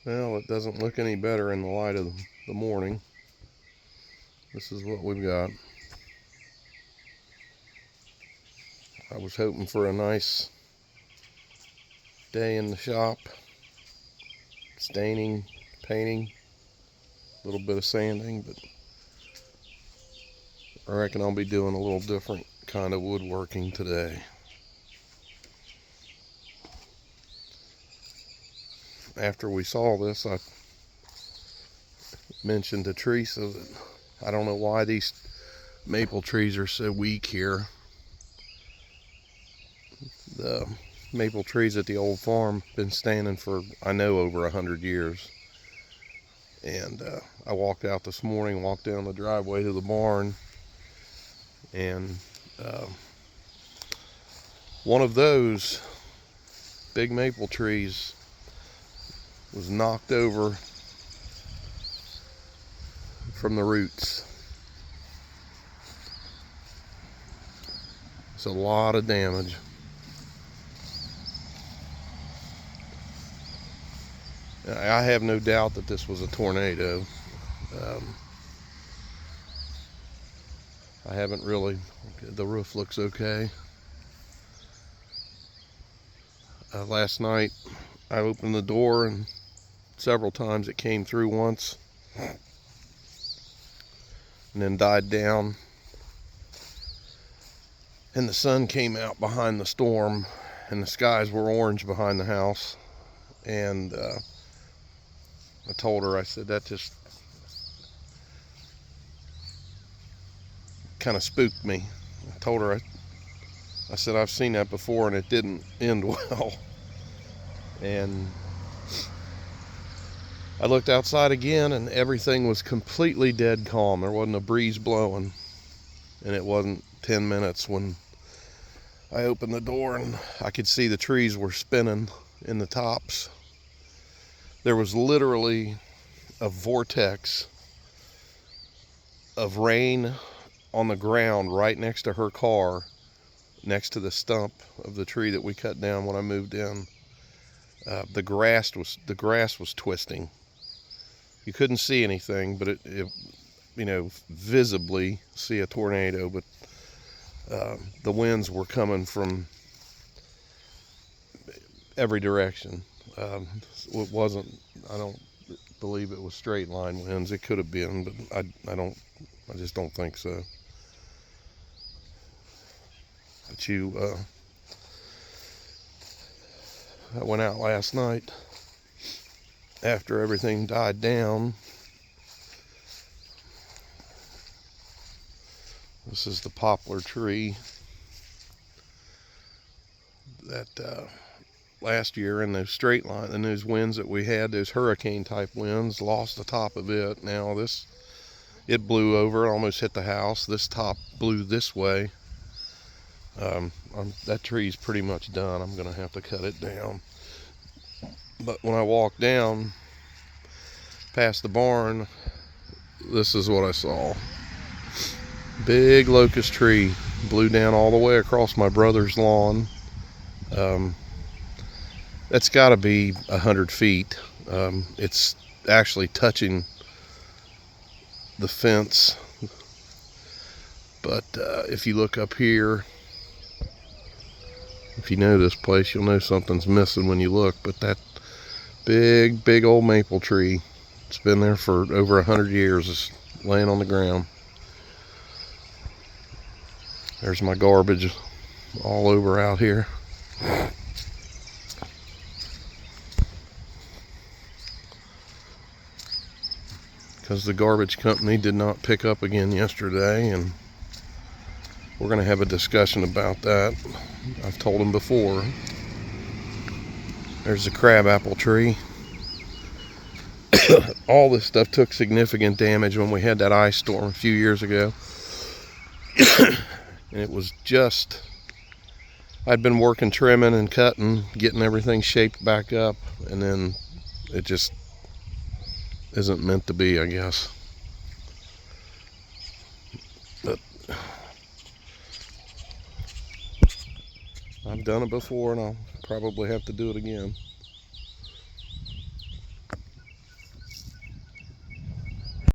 Well, it doesn't look any better in the light of the morning. This is what we've got. I was hoping for a nice day in the shop, staining, painting, a little bit of sanding, but I reckon I'll be doing a little different kind of woodworking today. After we saw this, I mentioned to Teresa that I don't know why these maple trees are so weak here. The maple trees at the old farm been standing for, I know, over 100 years. And I walked out this morning, walked down the driveway to the barn, and one of those big maple trees was knocked over from the roots. It's a lot of damage. I have no doubt that this was a tornado. I haven't really, the roof looks okay. Last night I opened the door and several times it came through once and then died down. And the sun came out behind the storm and the skies were orange behind the house. And I told her, I said, that just kind of spooked me. I told her, I said, I've seen that before and it didn't end well. And I looked outside again and everything was completely dead calm. There wasn't a breeze blowing. And it wasn't 10 minutes when I opened the door and I could see the trees were spinning in the tops. There was literally a vortex of rain on the ground right next to her car, next to the stump of the tree that we cut down when I moved in. The grass was twisting. You couldn't see anything, but it visibly see a tornado. But the winds were coming from every direction. It wasn't. I don't believe it was straight line winds. It could have been, but I just don't think so. But I went out last night after everything died down. This is the poplar tree that last year in those straight line and those winds that we had, those hurricane type winds, lost the top of it. Now it blew over, it almost hit the house. This top blew this way. That tree's pretty much done. I'm gonna have to cut it down. But when I walked down past the barn, this is what I saw. Big locust tree blew down all the way across my brother's lawn. That's got to be 100 feet. It's actually touching the fence. But if you look up here, if you know this place, you'll know something's missing when you look. But that big old maple tree, it's been there for over 100 years, is laying on the ground. There's my garbage all over out here. Because the garbage company did not pick up again yesterday, and we're going to have a discussion about that. I've told them before. There's the crabapple tree. All this stuff took significant damage when we had that ice storm a few years ago. And it was just, I'd been working, trimming and cutting, getting everything shaped back up, and then it just isn't meant to be, I guess. But I've done it before and I'll probably have to do it again.